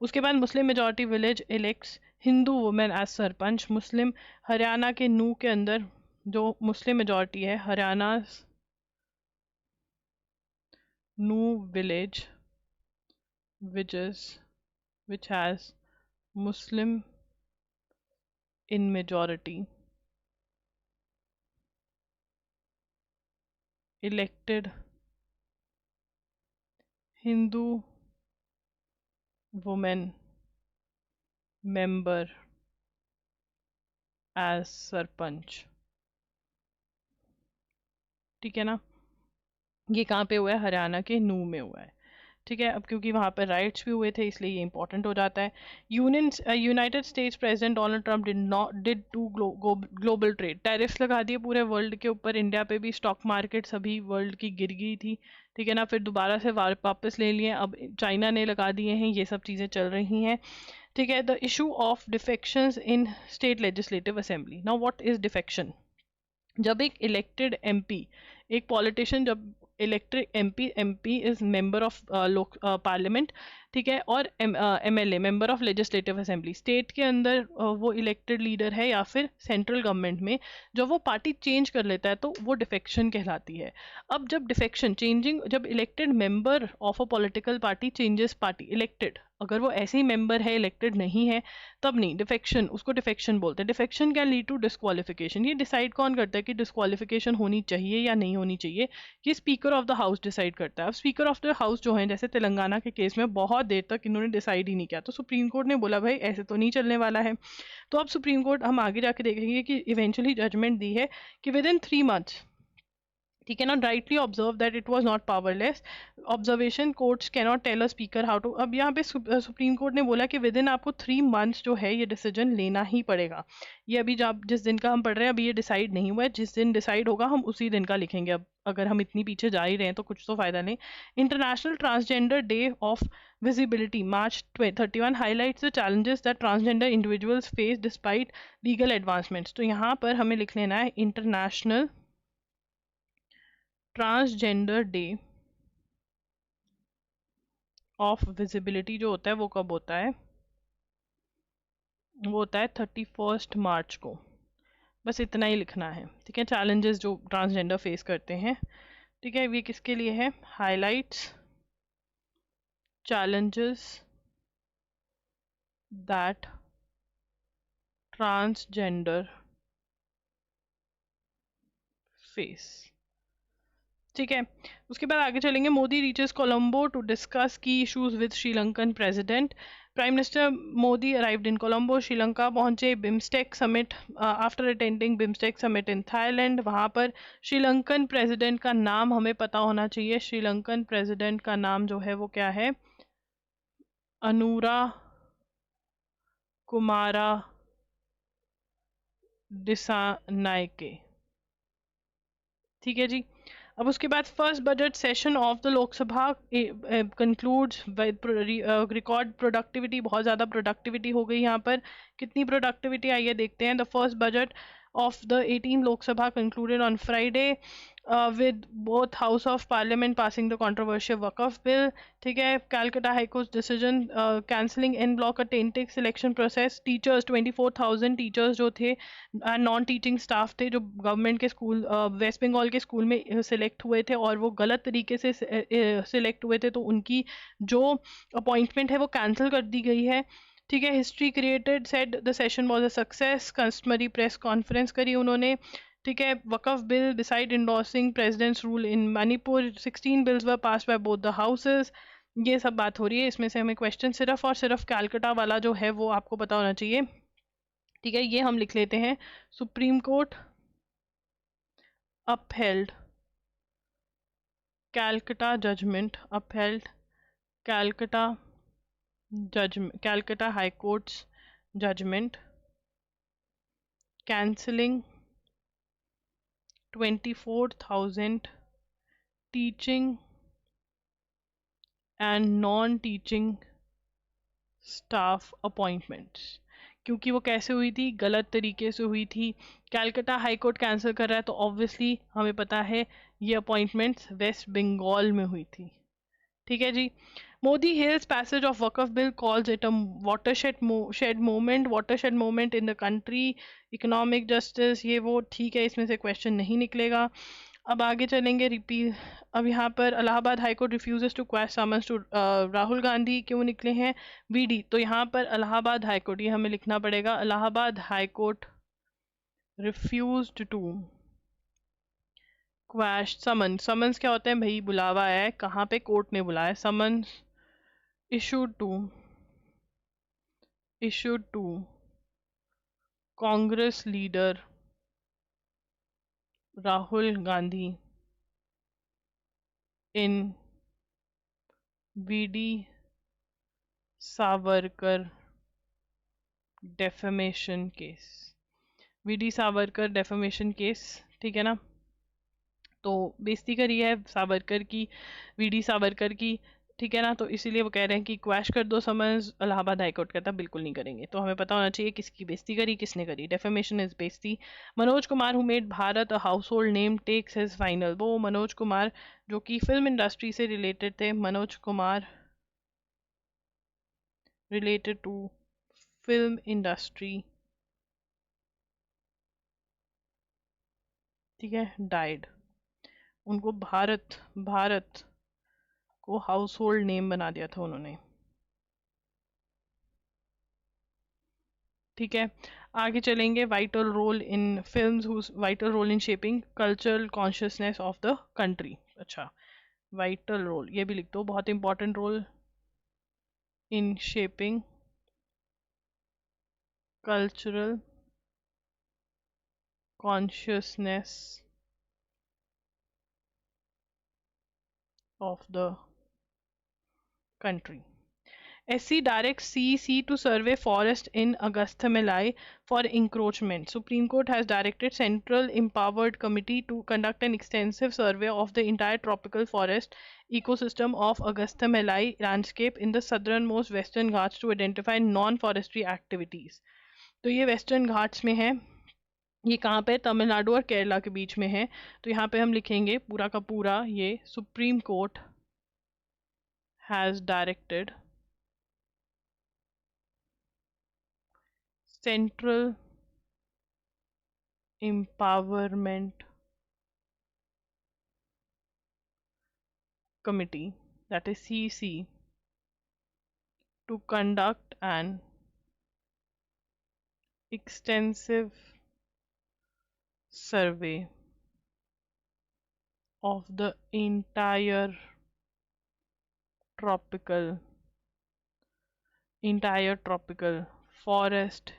Speaker 1: उसके बाद Muslim majority village elects Hindu women as sarpanch. Muslim, Haryana के नू के अंदर जो मुस्लिम मेजॉरिटी है, हरियाणा नू village which has Muslim in majority elected Hindu woman member as sarpanch. ठीक है ना, ये कहाँ पे हुआ है? हरियाणा के नू में हुआ है। ठीक है, अब क्योंकि वहाँ पर राइट्स भी हुए थे इसलिए ये इंपॉर्टेंट हो जाता है। United States president Donald Trump did to global trade. Tariffs लगा दिए पूरे वर्ल्ड के ऊपर, इंडिया पे भी। स्टॉक मार्केट सभी वर्ल्ड की गिर गई थी। ठीक है ना, फिर दोबारा से वापस ले लिए, अब चाइना ने लगा दिए हैं। ये सब चीज़ें चल रही हैं। ठीक है, the issue of defections in state legislative assembly. Now what is defection? जब एक इलेक्टेड एमपी, एक पॉलिटिशियन, जब elected MP is member of parliament, ठीक है, और MLA, member of legislative assembly, state के अंदर वो इलेक्टेड लीडर है या फिर सेंट्रल गवर्नमेंट में, जब वो पार्टी चेंज कर लेता है तो वो डिफेक्शन कहलाती है। अब जब डिफेक्शन चेंजिंग, जब elected member of a political party changes party, elected अगर वो ऐसे ही मेंबर है, इलेक्टेड नहीं है, तब नहीं, डिफेक्शन, उसको डिफेक्शन बोलते हैं। Defection can lead to disqualification. ये डिसाइड कौन करता है कि डिस्क्वालिफिकेशन होनी चाहिए या नहीं होनी चाहिए? ये speaker of the house decide करता है। अब स्पीकर ऑफ द हाउस जो है, जैसे तेलंगाना के केस में बहुत देर तक इन्होंने डिसाइड ही नहीं किया, तो सुप्रीम कोर्ट ने बोला भाई ऐसे तो नहीं चलने वाला है। तो अब सुप्रीम कोर्ट, हम आगे जाके देखेंगे कि इवेंचुअली जजमेंट दी है कि with in 3 months, he cannot rightly observe that it was not powerless observation, courts cannot tell a speaker how to। अब यहाँ पे सुप्रीम कोर्ट ने बोला कि विद इन आपको 3 months जो है ये डिसीजन लेना ही पड़ेगा। ये अभी जब जिस दिन का हम पढ़ रहे हैं अभी ये डिसाइड नहीं हुआ है, जिस दिन डिसाइड होगा हम उसी दिन का लिखेंगे। अब अगर हम इतनी पीछे जा ही रहे हैं तो कुछ तो फायदा नहीं। International transgender day of visibility March 31 highlights the challenges that transgender individuals face despite legal advancements. तो यहाँ पर हमें लिख लेना है international transgender day of visibility जो होता है वो कब होता है? वो होता है 31 मार्च को। बस इतना ही लिखना है, ठीक है। चैलेंजेस जो ट्रांसजेंडर फेस करते हैं, ठीक है, ये किसके लिए है? Highlights challenges that transgender face। ठीक है, उसके बाद आगे चलेंगे। Modi reaches Colombo to discuss key issues with Sri Lankan president. Prime minister Modi arrived in Colombo, Sri Lanka पहुंचे। BIMSTEC summit, after attending BIMSTEC summit in Thailand, वहां पर श्रीलंकन प्रेसिडेंट का नाम हमें पता होना चाहिए। श्रीलंकन प्रेसिडेंट का नाम जो है वो क्या है? अनुरा कुमारा दिसानायके। ठीक है जी। अब उसके बाद first budget session of the Lok Sabha concludes with record productivity. बहुत ज़्यादा प्रोडक्टिविटी हो गई यहाँ पर। कितनी प्रोडक्टिविटी आई है देखते हैं। The first budget of the 18 Lok Sabha concluded on Friday with both House of Parliament passing the controversial Waqf bill। ठीक है, Calcutta High Court's decision cancelling en bloc authentic selection process। Teachers 24,000 teachers जो थे, non teaching staff थे, जो government के school, waste Bengal के school में select हुए थे और वो गलत तरीके से सिलेक्ट हुए थे, तो उनकी जो अपॉइंटमेंट है वो कैंसिल कर दी गई है। ठीक है, history created said the session was a success. Customary press conference करी उन्होंने। ठीक है, Waqf bill decide endorsing president's rule in Manipur. 16 bills were pass by both the houses. ये सब बात हो रही है। इसमें से हमें क्वेश्चन सिर्फ और सिर्फ कैलकाटा वाला जो है वो आपको पता होना चाहिए। ठीक है, ये हम लिख लेते हैं। Supreme court upheld Calcutta judgment, upheld Calcutta judgment, Calcutta High Court's judgment cancelling 24,000 teaching and non-teaching staff appointments। क्योंकि वो कैसे हुई थी? गलत तरीके से हुई थी। कैलकाटा हाई कोर्ट कैंसिल कर रहा है तो ऑब्वियसली हमें पता है ये अपॉइंटमेंट्स वेस्ट बंगाल में हुई थी। ठीक है जी। Modi hails passage of Waqf bill, calls it a watershed moment in the country. Economic justice, ये वो, ठीक है, इसमें से क्वेश्चन नहीं निकलेगा। अब आगे चलेंगे। अब यहाँ पर Allahabad high court refuses to quash summons to Rahul Gandhi, क्यों निकले हैं? VD, तो यहाँ पर इलाहाबाद हाई कोर्ट, ये हमें लिखना पड़ेगा। Allahabad high court refused to quash summons क्या होता है भाई? बुलावा है। कहाँ पे? कोर्ट ने बुलाया। Summons issued to Congress leader Rahul Gandhi in VD Savarkar defamation case। VD Savarkar defamation case, ठीक है ना। तो बेइज्जती करी है सावरकर की, VD सावरकर की, ठीक है ना। तो इसीलिए वो कह रहे हैं कि क्वैश कर दो समझ। इलाहाबाद हाईकोर्ट कहता है बिल्कुल नहीं करेंगे। तो हमें पता होना चाहिए किसकी बेइज्जती करी, किसने करी। डेफेमेशन इज बेइज्जती। Manoj Kumar who made Bharat a household name takes his final. वो मनोज कुमार जो कि फिल्म इंडस्ट्री से रिलेटेड थे। Manoj Kumar related to film industry, ठीक है, died. उनको भारत भारत को हाउस होल्ड नेम बना दिया था उन्होंने, ठीक है. आगे चलेंगे. Vital role in films whose vital role in shaping cultural consciousness of the country. अच्छा, वाइटल रोल ये भी लिख दो, बहुत important role in shaping cultural consciousness of the country. SC directs CEC to survey forest in Augusta Malay for encroachment. Supreme Court has directed Central Empowered Committee to conduct an extensive survey of the entire tropical forest ecosystem of Augusta Malay landscape in the southernmost Western Ghats to identify non-forestry activities. तो ये western Ghats में है. ये कहाँ पे? तमिलनाडु और केरला के बीच में है. तो यहाँ पे हम लिखेंगे पूरा का पूरा ये supreme court has directed Central Empowerment Committee, that is CEC, to conduct an extensive survey of the tropical entire tropical forest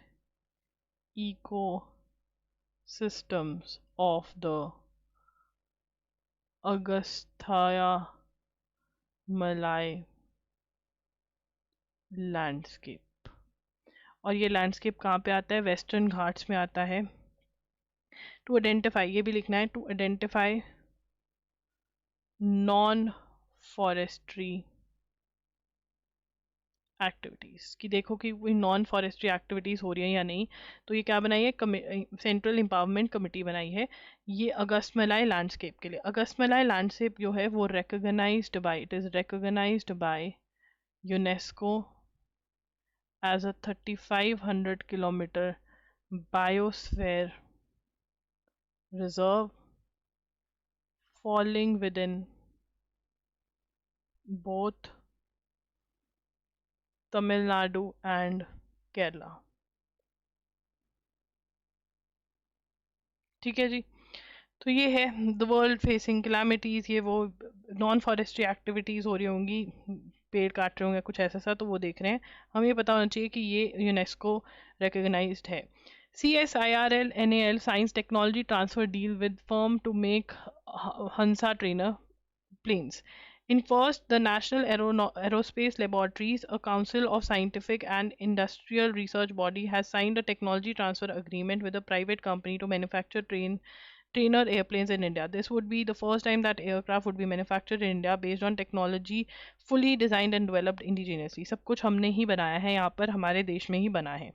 Speaker 1: ecosystems of the Augusta Malay landscape. और ये लैंडस्केप कहाँ पे आता है? वेस्टर्न घाट्स में आता है. टू आइडेंटिफाई, ये भी लिखना है, to identify non forestry activities, कि देखो कि कोई नॉन फॉरेस्ट्री एक्टिविटीज़ हो रही है या नहीं. तो ये क्या बनाई है? सेंट्रल एम्पावरमेंट कमेटी बनाई है ये अगस्त मलाई लैंडस्केप के लिए. अगस्त मलाई लैंडस्केप जो है वो recognised by, it is recognised by UNESCO as a 3500 kilometre biosphere reserve falling within both Tamil Nadu and Kerala. ठीक है जी. तो ये है द वर्ल्ड फेसिंग कैलामिटीज़. ये वो नॉन फॉरेस्ट्री एक्टिविटीज़ हो रही होंगी, पेड़ काट रहे होंगे कुछ ऐसा सा, तो वो देख रहे हैं. हमें ये पता होना चाहिए कि ये यूनेस्को रिकॉग्नाइज्ड है. CSIRL NAL Science Technology Transfer Deal with firm to make Hansa trainer planes. In first, the National Aerospace Laboratories, a council of scientific and industrial research body, has signed a technology transfer agreement with a private company to manufacture trainer airplanes in India. This would be the first time that aircraft would be manufactured in India based on technology fully designed and developed indigenously. सब कुछ हमने ही बनाया है यहाँ पर, हमारे देश में ही बना है.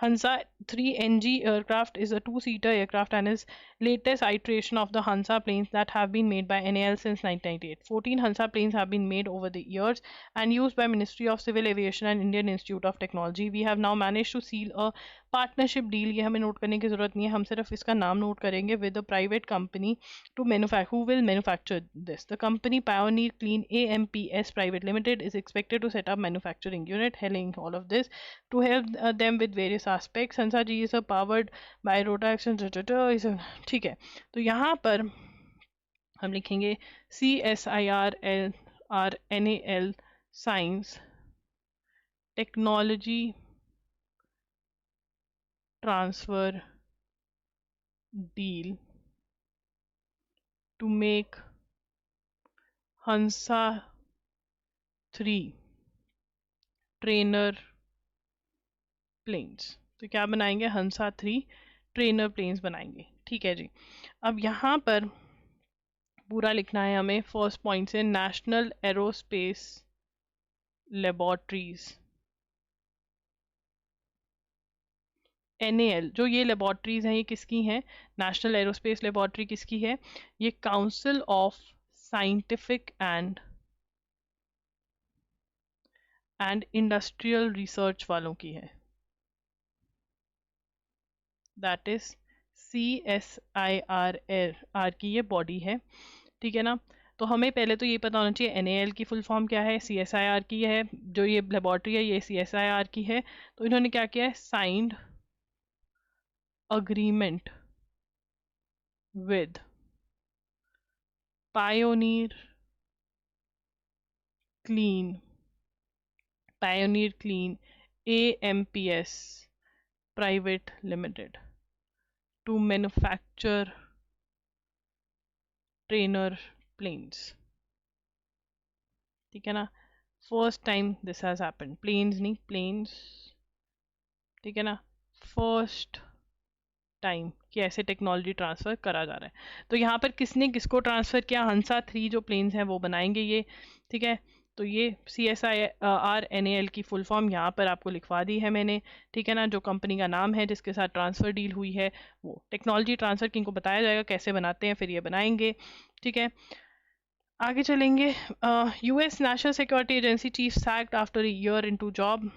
Speaker 1: Hansa 3NG aircraft is a two-seater aircraft and is latest iteration of the Hansa planes that have been made by NAL since 1998. 14 Hansa planes have been made over the years and used by Ministry of Civil Aviation and Indian Institute of Technology. We have now managed to seal a partnership deal, ये हमें note करने की जरूरत नहीं है, हम सिर्फ इसका नाम नोट करेंगे, with a private company to who will manufacture this. The company Pioneer Clean AMPS private limited is expected to set up manufacturing unit hailing all of this to help them with various aspects. Hansa G is powered by rota action. ठीक है, तो यहाँ पर हम लिखेंगे CSIRL science technology transfer deal to make Hansa 3 trainer planes. तो क्या बनाएंगे? हंसा 3 ट्रेनर प्लेन्स बनाएंगे. ठीक है जी. अब यहाँ पर पूरा लिखना है हमें. फर्स्ट पॉइंट से नेशनल एरोस्पेस लेबोरेटरीज NAL, जो ये लेबॉर्ट्रीज हैं ये किसकी हैं? नेशनल एरोस्पेस लेबॉर्ट्री किसकी है? ये council of scientific and and industrial research वालों की है, दैट इज CSIR की ये बॉडी है, ठीक है ना। तो हमें पहले तो ये पता होना चाहिए NAL की फुल फॉर्म क्या है, CSIR की है, जो ये लेबॉर्ट्री है ये CSIR की है। तो इन्होंने क्या किया है, signed agreement with Pioneer Clean AMPS private limited to manufacture trainer planes, ठीक है ना। First time this has happened, planes नहीं प्लेन्स, ठीक है ना। फर्स्ट टाइम कि ऐसे टेक्नोलॉजी ट्रांसफ़र करा जा रहा है। तो यहाँ पर किसने किसको ट्रांसफ़र किया, हंसा 3 जो प्लेन्स हैं वो बनाएंगे ये, ठीक है। तो ये CSIR-NAL की फुल फॉर्म यहाँ पर आपको लिखवा दी है मैंने, ठीक है ना। जो कंपनी का नाम है जिसके साथ ट्रांसफ़र डील हुई है, वो टेक्नोलॉजी ट्रांसफ़र किनको बताया जाएगा, कैसे बनाते हैं, फिर ये बनाएंगे, ठीक है। आगे चलेंगे। US national security agency chief sacked after a year into job.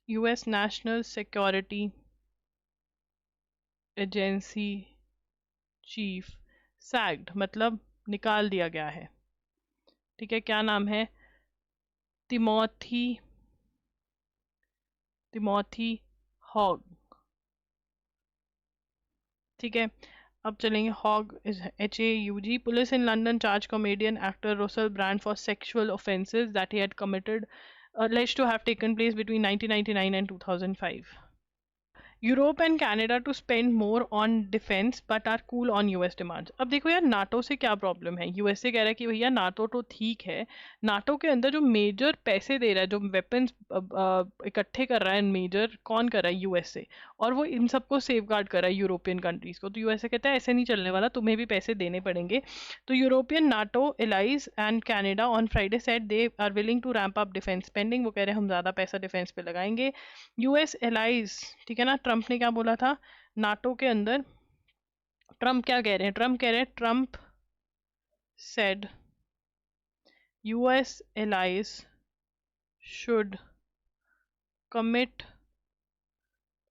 Speaker 1: US national security agency chief sacked मतलब निकाल दिया गया है, ठीक है। क्या नाम है, तिमोथी हॉग, ठीक है। अब चलेंगे, Haug is HAUG। Police in London charge comedian actor Russell Brand for sexual offences that he had committed alleged to have taken place between 1999 and 2005. Europe and Canada to spend more on defence but are cool on US demands. अब देखो यार, NATO से क्या problem है, USA कह रहा है कि भैया नाटो तो ठीक है, नाटो के अंदर जो मेजर पैसे दे रहा है, जो वेपन्स इकट्ठे कर रहा है, मेजर कौन कर रहा है, USA। और वो इन सबको सेफ गार्ड कर रहा है यूरोपियन कंट्रीज को। तो USA कहता है ऐसे नहीं चलने वाला, तुम्हें भी पैसे देने पड़ेंगे। तो European NATO allies and Canada on Friday said they are willing to ramp up defence spending. वो कह रहे हैं हम ज़्यादा पैसा डिफेंस पे लगाएंगे। US एलाइज, ठीक है ना। ट्रम्प ने क्या बोला था नाटो के अंदर, ट्रम्प क्या कह रहे हैं, Trump said US allies should commit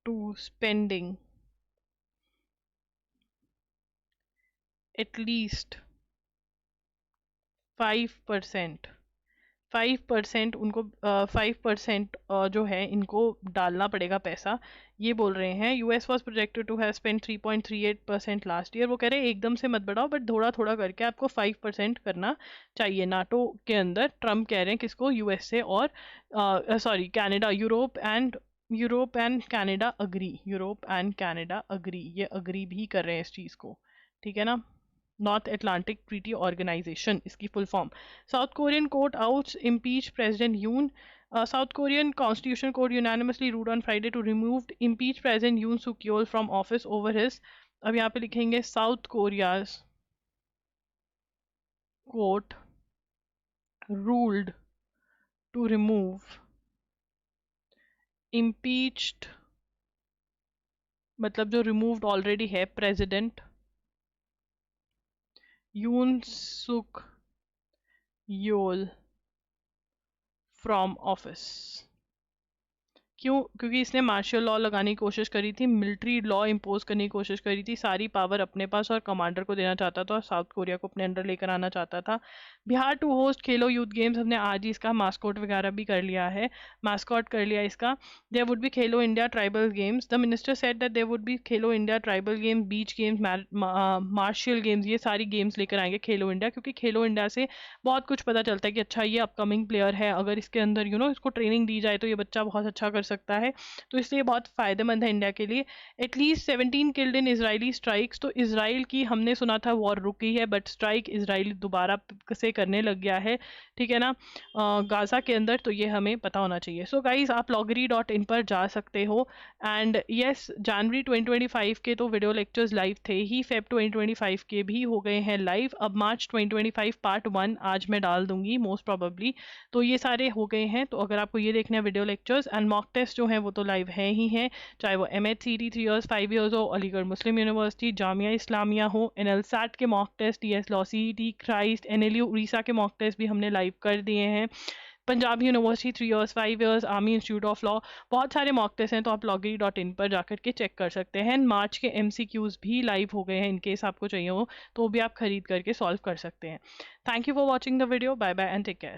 Speaker 1: to spending at least 5%, 5% उनको 5% जो है इनको डालना पड़ेगा पैसा, ये बोल रहे हैं। US was projected to have spend 3.38% last year. वो कह रहे हैं एकदम से मत बढ़ाओ, बट थोड़ा थोड़ा करके आपको 5% करना चाहिए नाटो के अंदर। ट्रम्प कह रहे हैं किसको, USA और sorry Canada, Europe and Canada agree, ये अग्री भी कर रहे हैं इस चीज़ को, ठीक है ना। नॉर्थ अटलांटिक ट्रीटी ऑर्गेनाइजेशन इसकी full form. South Korean court ousts impeach president Yoon. South Korean Constitutional Court unanimously ruled on Friday to remove impeached President Yoon Suk Yeol from office over his, अब यहाँ पे लिखेंगे South Korea's court ruled to remove impeached, मतलब जो removed already है, President Yoon Suk Yeol from office। क्यों, क्योंकि इसने मार्शल लॉ लगाने की कोशिश करी थी, मिलिट्री लॉ इम्पोज करने की कोशिश करी थी, सारी पावर अपने पास और कमांडर को देना चाहता था और साउथ कोरिया को अपने अंडर लेकर आना चाहता था। Bihar to host Khelo youth games, हमने आज ही इसका मास्कोट वगैरह भी कर लिया है, मास्कॉट कर लिया इसका। There would be Khelo India tribal games. The minister said that there would be Khelo India tribal games, beach games, martial games, ये सारी गेम्स लेकर आएंगे खेलो इंडिया, क्योंकि खेलो इंडिया से बहुत कुछ पता चलता है कि अच्छा ये अपकमिंग प्लेयर है, अगर इसके अंदर इसको ट्रेनिंग दी जाए तो ये बच्चा बहुत अच्छा कर सकता है। तो इसलिए बहुत फ़ायदेमंद है इंडिया के लिए। At least 17 killed in Israeli strikes. तो इसराइल की हमने सुना था वॉर रुकी है, बट स्ट्राइक इसराइल दोबारा से करने लग गया है, ठीक है ना, गाज़ा के अंदर। तो ये हमें पता होना चाहिए। सो गाइज आप loggery.in पर जा सकते हो। एंड येस, जनवरी 2025 के तो वीडियो लेक्चर्स लाइव थे ही, फेब 2025 के भी हो गए हैं लाइव। अब मार्च 2025 पार्ट 1 आज मैं डाल दूंगी मोस्ट प्रॉबली। तो ये सारे हो गए हैं। तो अगर आपको ये देखना है video lectures and mock test जो हैं वो तो लाइव है ही हैं, चाहे वो MHCT 3 ईयर्स 5 ईयर्स हो, अलीगढ़ मुस्लिम यूनिवर्सिटी, जामिया इस्लामिया हो, NLSAT के मॉक टेस्ट, TS लॉ, CET, क्राइस्ट, NLU उड़ीसा के मॉक टेस्ट भी हमने लाइव कर दिए हैं। Punjab university 3 years 5 years, army institute of law, बहुत सारे मॉक टेस्ट हैं, तो आप loggery.in पर जाकर के चेक कर सकते हैं। मार्च के MCQs भी लाइव हो गए हैं, इनकेस आपको चाहिए हो तो भी आप खरीद करके सॉल्व कर सकते हैं। Thank you for watching the video, bye bye and take care.